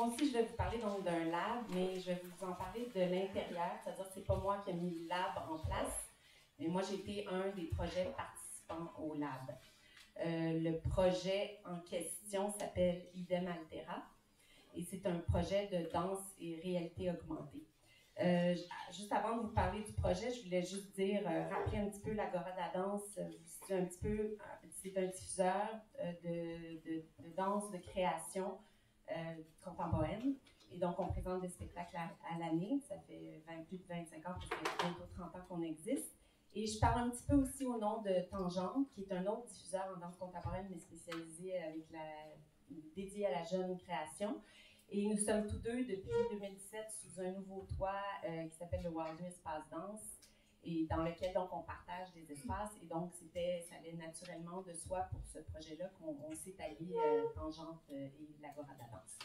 moi aussi, je vais vous parler donc d'un lab, mais je vais vous en parler de l'intérieur, c'est-à-dire que c'est pas moi qui ai mis le lab en place, mais moi, j'ai été un des projets participants au lab. Le projet en question s'appelle Idem Altera et c'est un projet de danse et réalité augmentée. Juste avant de vous parler du projet, je voulais juste dire, rappeler un petit peu l'Agora de la danse. C'est un petit peu, c'est un diffuseur de danse, de création contemporaine. Et donc, on présente des spectacles à l'année. Ça fait plus de 25 ans, presque bientôt 30 ans qu'on existe. Et je parle un petit peu aussi au nom de Tangente, qui est un autre diffuseur en danse contemporaine, mais spécialisé dédié à la jeune création. Et nous sommes tous deux depuis 2017 sous un nouveau toit qui s'appelle le Wilder Espace Danse, et dans lequel donc on partage des espaces. Et donc ça allait naturellement de soi pour ce projet-là qu'on s'est allié Tangente et l'Agora de la danse.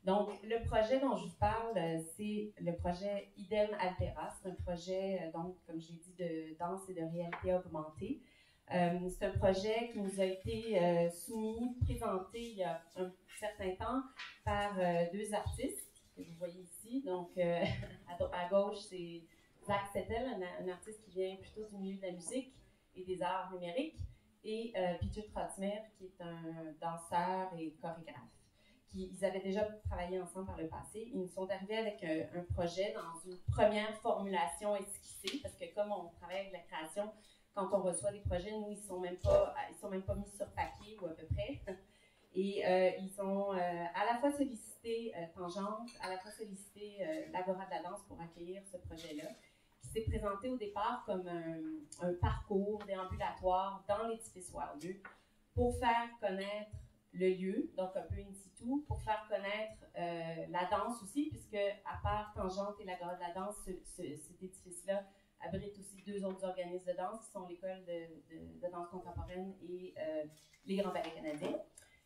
Donc, le projet dont je vous parle, c'est le projet Idem Altera. C'est un projet, donc, comme j'ai dit, de danse et de réalité augmentée. C'est un projet qui nous a été soumis, présenté il y a un certain temps par deux artistes que vous voyez ici. Donc, à gauche, c'est Zach Settel, un artiste qui vient plutôt du milieu de la musique et des arts numériques, et Peter Trotzmer, qui est un danseur et chorégraphe. Ils avaient déjà travaillé ensemble par le passé. Ils nous sont arrivés avec un projet dans une première formulation esquissée, parce que comme on travaille avec la création, quand on reçoit des projets, nous, ils sont même pas mis sur papier ou à peu près. Et ils ont à la fois sollicité Tangente, à la fois sollicité l'Agora de la danse pour accueillir ce projet-là, qui s'est présenté au départ comme un parcours déambulatoire dans l'édifice Wilder pour faire connaître le lieu, donc un peu in situ, pour faire connaître la danse aussi, puisque à part Tangente et l'Agora de la danse, cet édifice-là abrite aussi deux autres organismes de danse, qui sont l'École de danse contemporaine et les Grands Ballets canadiens,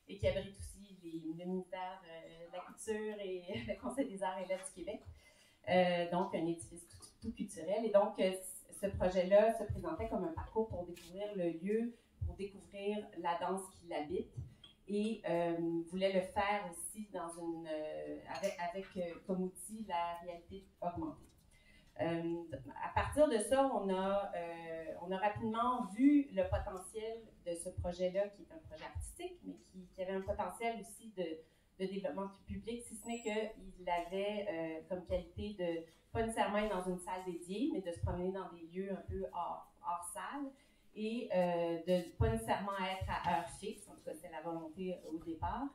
et qui abrite aussi le ministère de la Culture et le Conseil des arts et lettres du Québec. Donc, un édifice tout culturel. Et donc, ce projet-là se présentait comme un parcours pour découvrir le lieu, pour découvrir la danse qui l'habite, et voulait le faire aussi avec comme outil la réalité augmentée. À partir de ça, on a rapidement vu le potentiel de ce projet-là, qui est un projet artistique, mais qui avait un potentiel aussi de développement public, si ce n'est qu'il avait comme qualité de, pas nécessairement être dans une salle dédiée, mais de se promener dans des lieux un peu hors salle, et de pas nécessairement être à heure fixe, en tout cas c'était la volonté au départ,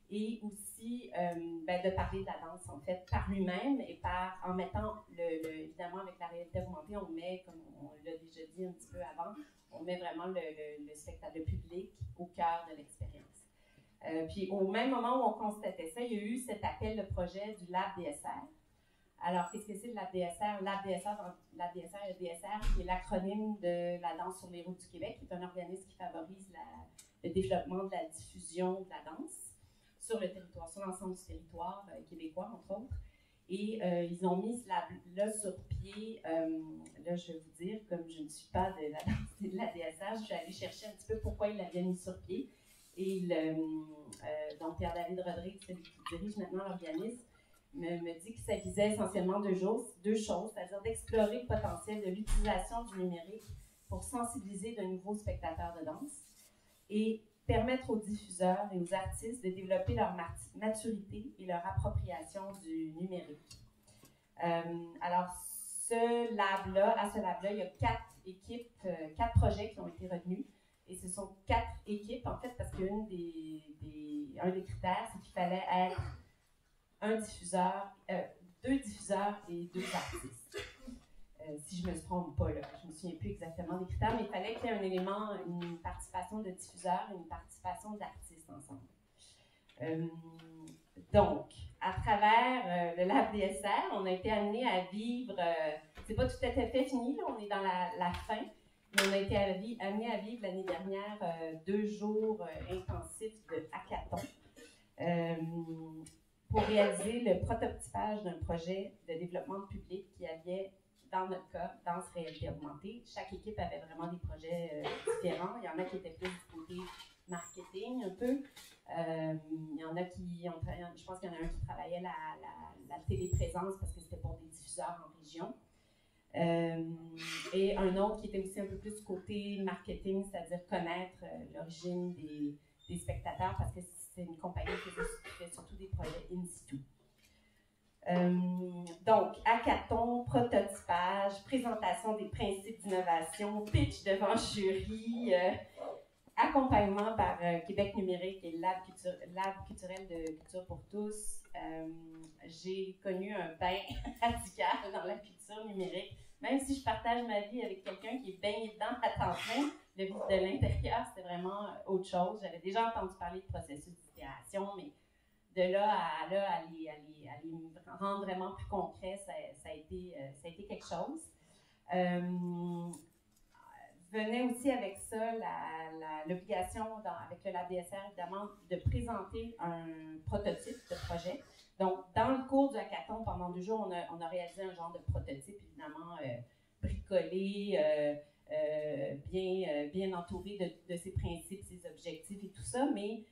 et aussi de parler de la danse en fait par lui-même et en mettant évidemment avec la réalité augmentée, on met, comme on l'a déjà dit un petit peu avant, on met vraiment le spectacle, le public au cœur de l'expérience. Puis au même moment où on constatait ça, il y a eu cet appel de projet du Lab DSR. Alors, qu'est-ce que c'est le Lab DSR? Lab DSR, qui est l'acronyme de la danse sur les routes du Québec, qui est un organisme qui favorise le développement de la diffusion de la danse sur le territoire, sur l'ensemble du territoire québécois, entre autres. Et ils ont mis ce lab-là sur pied. Là, je vais vous dire, comme je ne suis pas de la danse et de la DSR, je suis allée chercher un petit peu pourquoi ils l'avaient mis sur pied. Et donc, Pierre-David Rodrigue, celui qui dirige maintenant l'organisme, me dit que ça visait essentiellement deux choses, c'est-à-dire d'explorer le potentiel de l'utilisation du numérique pour sensibiliser de nouveaux spectateurs de danse et permettre aux diffuseurs et aux artistes de développer leur maturité et leur appropriation du numérique. Alors, à ce lab-là, il y a 4 équipes, 4 projets qui ont été retenus. Et ce sont 4 équipes, en fait, parce qu'un des critères, c'est qu'il fallait être deux diffuseurs et 2 artistes. Si je ne me trompe pas, là, je ne me souviens plus exactement des critères, mais il fallait qu'il y ait un élément, une participation de diffuseurs et une participation d'artistes ensemble. Donc, à travers le Lab DSR, on a été amené à vivre, c'est pas tout à fait fini, là, on est dans la fin, mais on a été amené à vivre l'année dernière 2 jours intensifs de hackathon pour réaliser le prototypage d'un projet de développement de public qui avait, dans notre cas, danse réalité augmentée. Chaque équipe avait vraiment des projets différents. Il y en a qui étaient plus du côté marketing un peu. Il y en a qui ont, je pense qu'il y en a un qui travaillait la téléprésence parce que c'était pour des diffuseurs en région. Et un autre qui était aussi un peu plus du côté marketing, c'est-à-dire connaître l'origine des spectateurs parce que c'est une compagnie qui fait surtout des projets in situ. Donc, hackathon, prototypage, présentation des principes d'innovation, pitch devant jury, accompagnement par Québec numérique et Lab culturel de Culture pour tous. J'ai connu un bain radical dans la culture numérique. Même si je partage ma vie avec quelqu'un qui est baigné dedans à temps plein, le vivre de l'intérieur, c'était vraiment autre chose. J'avais déjà entendu parler de processus d'itération, mais de là à les rendre vraiment plus concret, ça a été quelque chose. Venait aussi avec ça l'obligation, avec le LabDSR, évidemment, de présenter un prototype de projet. Donc, dans le cours du hackathon, pendant 2 jours, on a réalisé un genre de prototype, évidemment, bricolé, bien entouré de ses principes, ses objectifs et tout ça, mais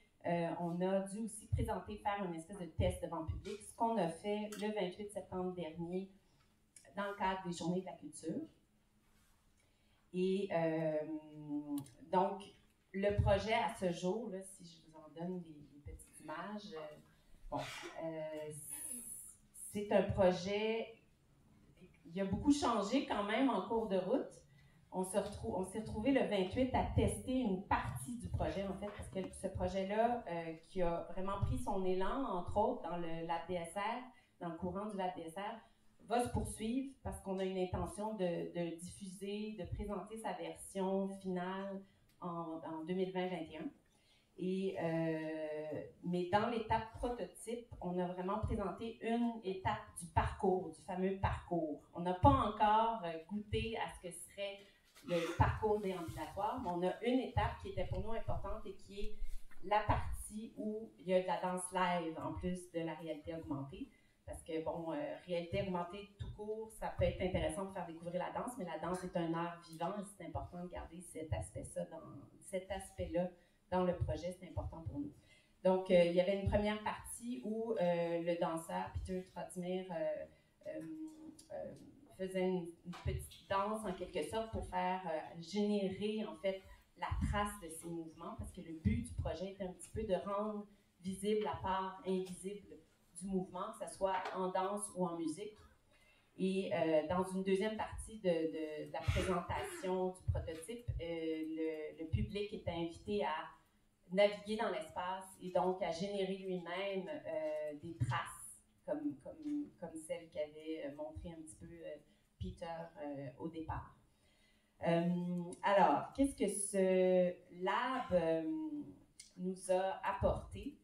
on a dû aussi faire une espèce de test devant le public, ce qu'on a fait le 28 septembre dernier dans le cadre des Journées de la culture. Et donc, le projet à ce jour, là, si je vous en donne des petites images, c'est un projet, il a beaucoup changé quand même en cours de route. On s'est retrouvé le 28 à tester une partie du projet, en fait, parce que ce projet-là, qui a vraiment pris son élan, entre autres, dans le LabDSR, dans le courant du LabDSR, va se poursuivre parce qu'on a une intention de diffuser, de présenter sa version finale en 2020-2021. Mais dans l'étape prototype, on a vraiment présenté une étape du parcours, du fameux parcours. On n'a pas encore goûté à ce que serait le parcours déambulatoire, mais on a une étape qui était pour nous importante et qui est la partie où il y a de la danse live en plus de la réalité augmentée. Parce que, réalité augmentée tout court, ça peut être intéressant pour faire découvrir la danse, mais la danse est un art vivant et c'est important de garder cet aspect-là dans le projet, c'est important pour nous. Donc, il y avait une première partie où le danseur, Peter Trottimer, faisait une petite danse en quelque sorte pour faire générer en fait la trace de ses mouvements, parce que le but du projet était un petit peu de rendre visible la part invisible du mouvement, que ce soit en danse ou en musique. Et dans une deuxième partie de la présentation du prototype, le public était invité à naviguer dans l'espace et donc à générer lui-même des traces comme celle qu'avait montré un petit peu Peter au départ. Alors, qu'est-ce que ce lab nous a apporté?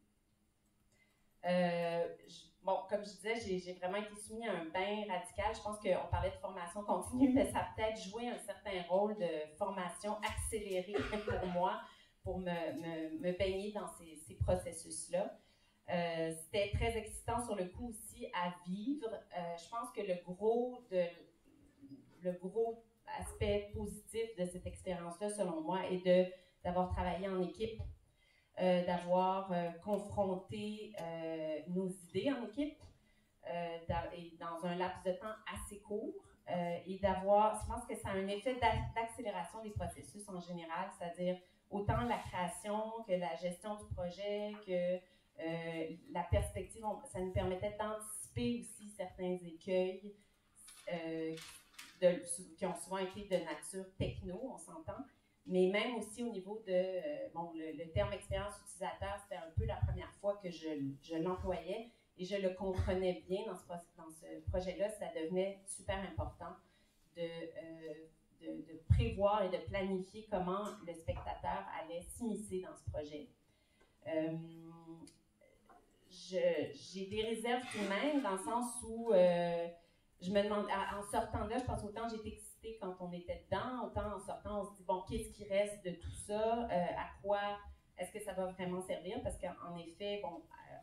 Comme je disais, j'ai vraiment été soumise à un bain radical. Je pense qu'on parlait de formation continue, mais ça a peut-être joué un certain rôle de formation accélérée pour moi, pour me baigner dans ces processus-là. C'était très excitant sur le coup aussi à vivre. Je pense que le gros aspect positif de cette expérience-là, selon moi, est d'avoir travaillé en équipe, d'avoir confronté nos idées en équipe et dans un laps de temps assez court et je pense que ça a un effet d'accélération des processus en général, c'est-à-dire autant la création que la gestion du projet, que la perspective, ça nous permettait d'anticiper aussi certains écueils qui ont souvent été de nature techno, on s'entend, mais même aussi au niveau de, le terme expérience utilisateur, c'était un peu la première fois que je l'employais et je le comprenais bien dans ce projet-là. Ça devenait super important de prévoir et de planifier comment le spectateur allait s'immiscer dans ce projet. J'ai des réserves tout de même, dans le sens où je me demande, en sortant de là, je pense autant j'étais excitée quand on était dedans, autant en sortant, on se dit, bon, qu'est-ce qui reste de tout ça? À quoi est-ce que ça va vraiment servir? Parce qu'en effet,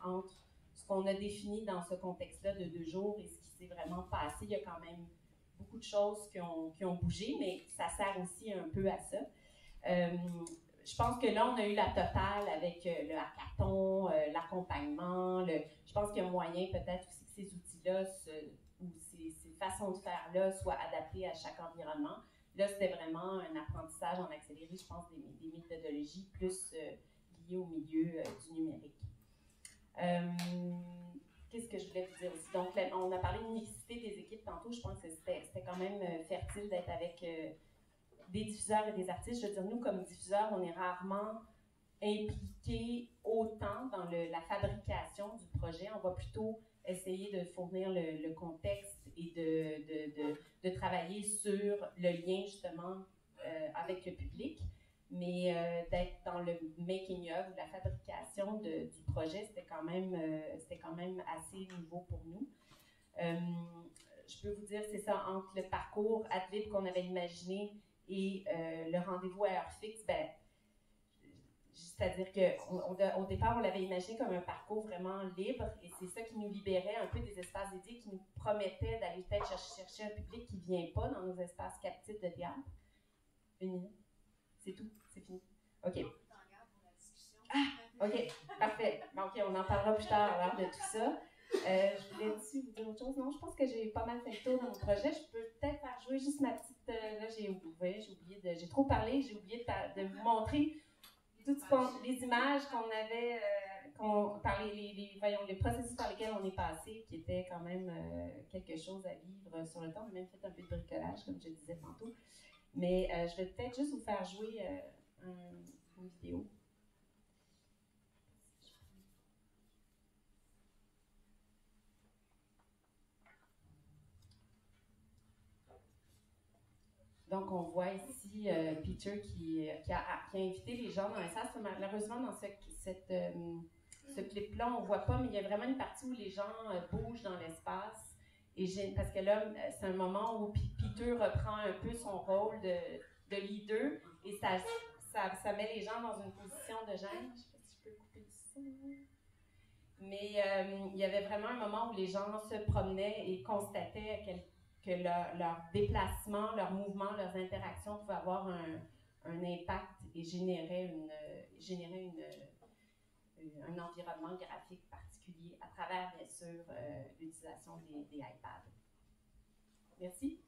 entre ce qu'on a défini dans ce contexte-là de 2 jours et ce qui s'est vraiment passé, il y a quand même beaucoup de choses qui ont bougé, mais ça sert aussi un peu à ça. je pense que là, on a eu la totale avec le hackathon, l'accompagnement. Je pense qu'il y a moyen peut-être aussi que ces outils-là ou ces façons de faire-là soient adaptées à chaque environnement. Là, c'était vraiment un apprentissage en accéléré, je pense, des méthodologies plus liées au milieu du numérique. Qu'est-ce que je voulais vous dire aussi? Donc, on a parlé de mixité des équipes tantôt. Je pense que c'était quand même fertile d'être avec des diffuseurs et des artistes. Je veux dire, nous, comme diffuseurs, on est rarement impliqués autant dans la fabrication du projet. On va plutôt essayer de fournir le contexte et de travailler sur le lien, justement, avec le public. Mais d'être dans le making-of, la fabrication du projet, c'était quand même assez nouveau pour nous. Je peux vous dire, c'est ça, entre le parcours Adlib qu'on avait imaginé et le rendez-vous à heure fixe, ben, c'est-à-dire qu'au départ, on l'avait imaginé comme un parcours vraiment libre et c'est ça qui nous libérait un peu des espaces dédiés, qui nous promettait d'aller peut-être chercher un public qui ne vient pas dans nos espaces captifs de théâtre. Une minute. C'est tout, c'est fini. OK. Ah, OK, parfait. OK, on en parlera plus tard alors de tout ça. Je voulais-tu vous dire autre chose? Non, je pense que j'ai pas mal fait le tour dans mon projet. Je peux peut-être faire jouer juste ma petite... là, j'ai oublié de... J'ai trop parlé, j'ai oublié de vous montrer toutes les images qu'on avait... par les processus par lesquels on est passé, qui étaient quand même quelque chose à vivre sur le temps. On a même fait un peu de bricolage, comme je disais tantôt. Mais je vais peut-être juste vous faire jouer une vidéo. Donc, on voit ici Peter qui a invité les gens dans l'espace. Malheureusement, dans ce clip-là, on ne voit pas, mais il y a vraiment une partie où les gens bougent dans l'espace. Parce que là, c'est un moment où Peter reprend un peu son rôle de leader et ça met les gens dans une position de gêne. Je ne sais pas si je peux couper ça. Mais il y avait vraiment un moment où les gens se promenaient et constataient que leur déplacement, leur mouvement, leurs interactions pouvaient avoir un impact et générer un environnement graphique particulier à travers, bien sûr, l'utilisation des iPads. Merci.